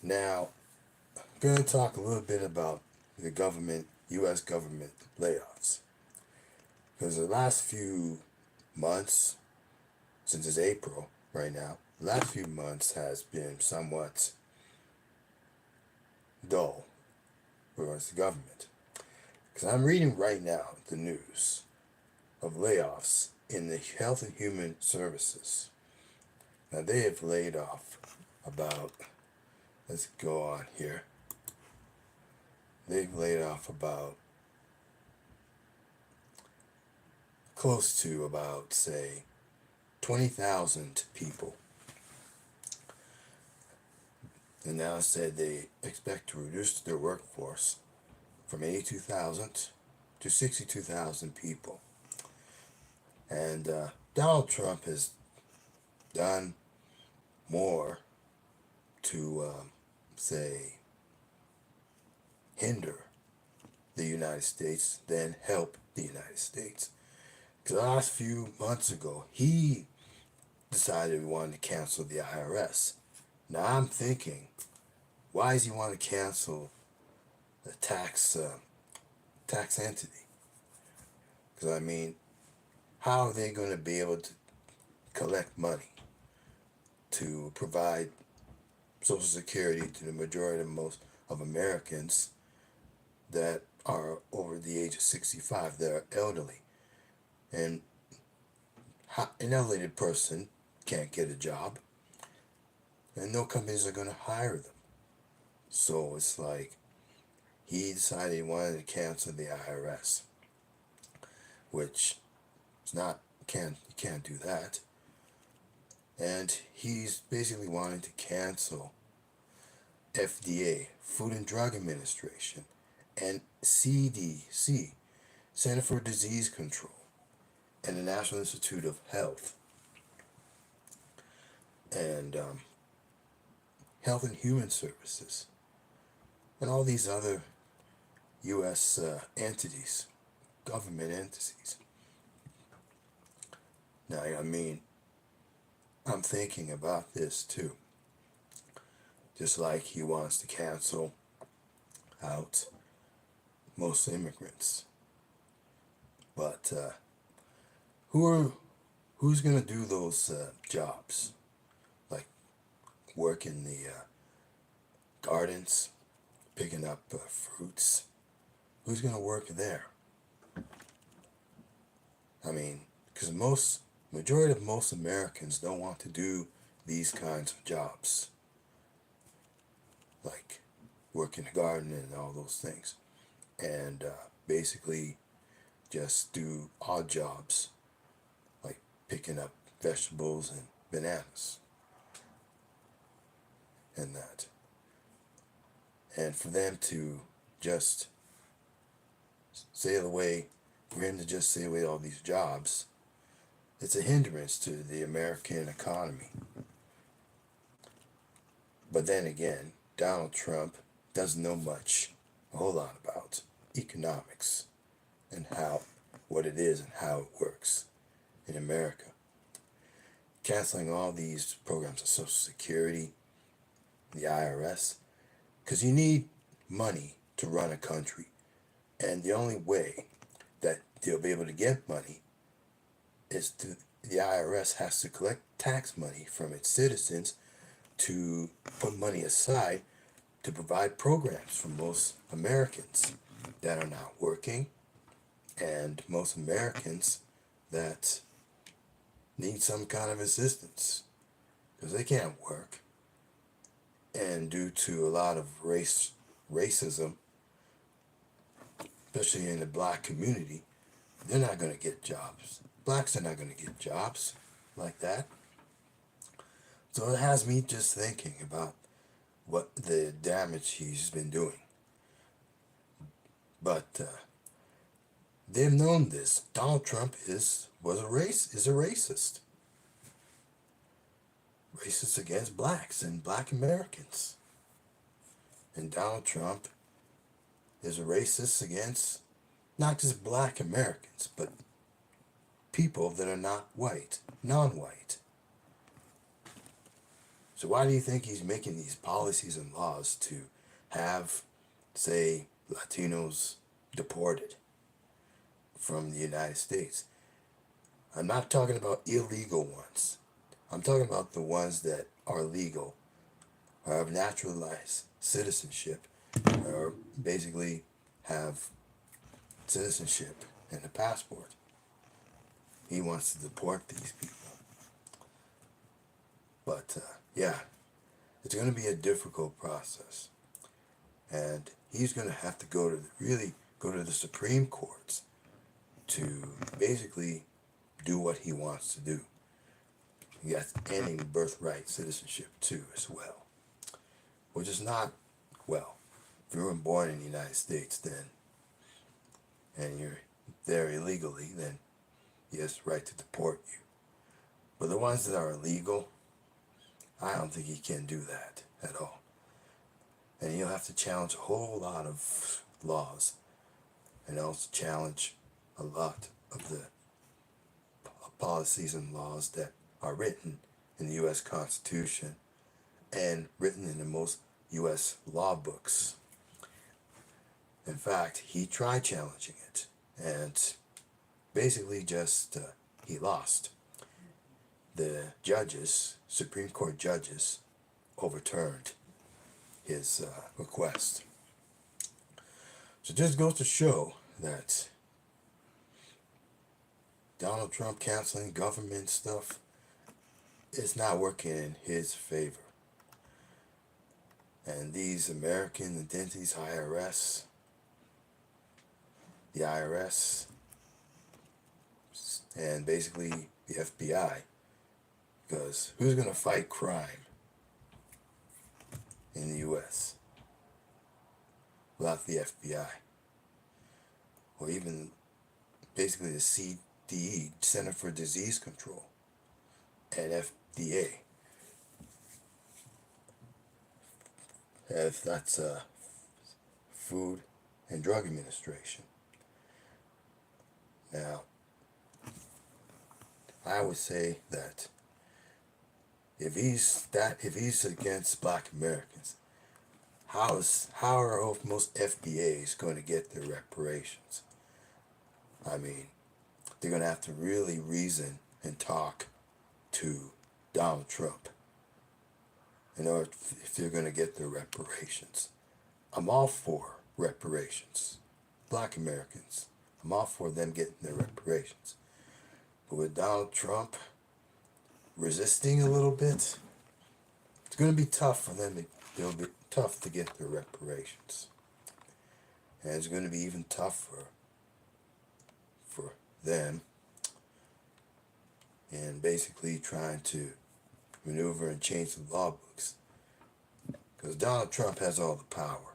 Now, I'm going to talk a little bit about the government, U.S. government layoffs. Because the last few months, since it's April right now, the last few months has been somewhat dull regards to government. Because I'm reading right now the news of layoffs in the Health and Human Services. Now, they have laid off about, let's go on here, they've laid off about close to about, say, 20,000 people. And now said they expect to reduce their workforce from 82,000 to 62,000 people. And Donald Trump has done more to, say, hinder the United States than help the United States. Because the last few months ago, he decided he wanted to cancel the IRS. Now I'm thinking, why does he want to cancel the tax entity? Because I mean, how are they going to be able to collect money to provide Social Security to the majority of most of Americans that are over the age of 65, that are elderly? And an elderly person can't get a job, and no companies are going to hire them. So it's like he decided he wanted to cancel the IRS, which is not, you can't do that. And he's basically wanting to cancel FDA, Food and Drug Administration, and CDC, Center for Disease Control, and the National Institute of Health, and Health and Human Services, and all these other U.S. Entities, government entities. Now, I mean, I'm thinking about this too. Just like he wants to cancel out most immigrants. But who's going to do those jobs? Like work in the gardens, picking up fruits. Who's going to work there? I mean, because majority of most Americans don't want to do these kinds of jobs, like work in the garden and all those things, and basically just do odd jobs, like picking up vegetables and bananas and that. And for them to just sail away, for him to just sail away all these jobs, it's a hindrance to the American economy. But then again, Donald Trump doesn't know a whole lot about economics and what it is and how it works in America. Canceling all these programs of Social Security, the IRS, because you need money to run a country. And the only way that they'll be able to get money is the IRS has to collect tax money from its citizens to put money aside to provide programs for most Americans that are not working, and most Americans that need some kind of assistance because they can't work. And due to a lot of racism, especially in the black community, they're not going to get jobs. Blacks are not going to get jobs like that. So it has me just thinking about what the damage he's been doing. But they've known this. Donald Trump is a racist. Racist against blacks and black Americans. And Donald Trump is a racist against not just black Americans, but people that are not white, non-white. So why do you think he's making these policies and laws to have, say, Latinos deported from the United States? I'm not talking about illegal ones. I'm talking about the ones that are legal, or have naturalized citizenship, or basically have citizenship and a passport. He wants to deport these people. But yeah, it's going to be a difficult process. And he's going to have to really go to the Supreme Courts to basically do what he wants to do. Yes, ending birthright citizenship too as well. Which is not, well, if you were born in the United States then, and you're there illegally, then he has the right to deport you. But the ones that are illegal, I don't think he can do that at all. And he'll have to challenge a whole lot of laws, and also challenge a lot of the policies and laws that are written in the U.S. Constitution and written in the most U.S. law books. In fact, he tried challenging it, and basically just he lost. The judges, Supreme Court judges, overturned his request. So just goes to show that Donald Trump canceling government stuff is not working in his favor. And these American entities, the IRS, and basically the FBI, because who's going to fight crime in the U.S. without the FBI? Or even basically the CDE, Center for Disease Control, and FDA. If that's Food and Drug Administration. Now, I would say that if he's against Black Americans, how are most FBAs going to get their reparations? I mean, they're going to have to really reason and talk to Donald Trump in order if they're going to get their reparations. I'm all for reparations. Black Americans, I'm all for them getting their reparations. But with Donald Trump resisting a little bit, it's going to be tough for them. It'll be tough to get their reparations. And it's going to be even tougher for them in basically trying to maneuver and change the law books. Because Donald Trump has all the power.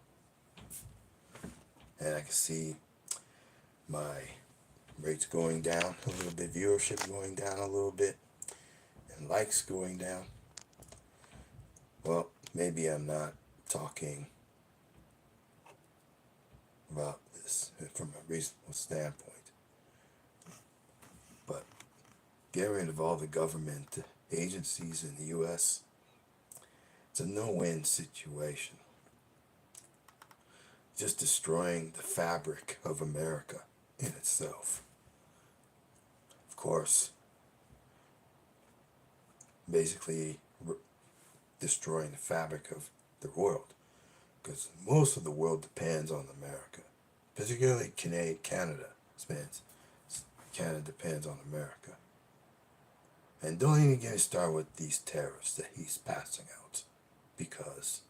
And I can see my rates going down a little bit, viewership going down a little bit, and likes going down. Well, maybe I'm not talking about this from a reasonable standpoint. But getting rid of all the government agencies in the U.S., it's a no-win situation. Just destroying the fabric of America in itself. Of course, basically destroying the fabric of the world, because most of the world depends on America, particularly Canada. Canada depends on America. And don't even get me started with these tariffs that he's passing out, because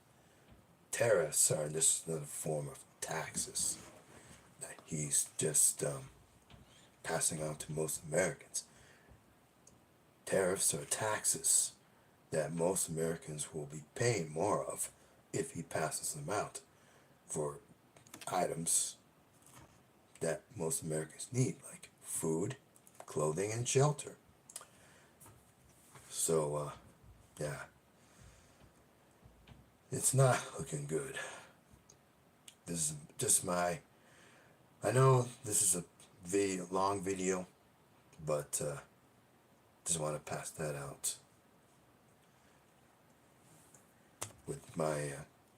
tariffs are just another form of taxes that he's just passing out to most Americans. Tariffs are taxes that most Americans will be paying more of if he passes them out for items that most Americans need, like food, clothing, and shelter. So, yeah, it's not looking good. This is just I know this is a long video, but just want to pass that out. with my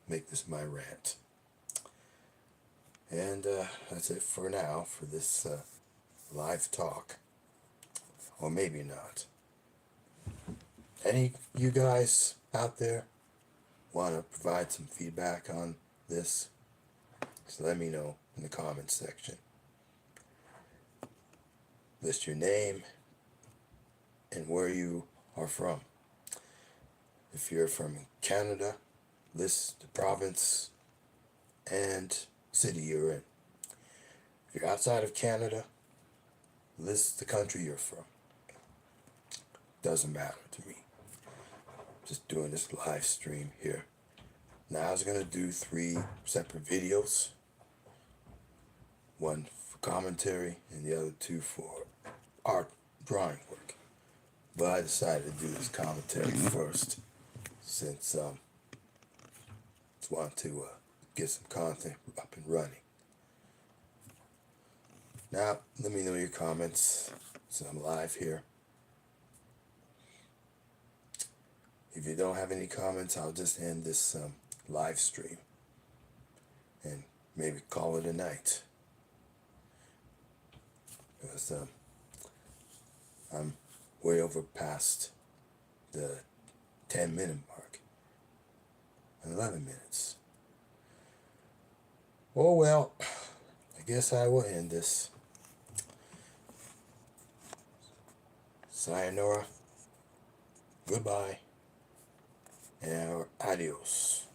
make this my rant. And that's it for now for this live talk, or maybe not. Any you guys out there want to provide some feedback on this? So let me know in the comments section. List your name and where you are from. If you're from Canada, list the province and city you're in. If you're outside of Canada, list the country you're from. Doesn't matter to me. Just doing this live stream here. Now I was going to do 3 separate videos. One for commentary and the other 2 for art drawing work. But I decided to do this commentary first, since just want to get some content up and running. Now, let me know your comments, so I'm live here. If you don't have any comments, I'll just end this live stream and maybe call it a night. Because I'm way over past the 10-minute mark. 11 minutes. Oh well, I guess I will end this. Sayonara, goodbye, and adios.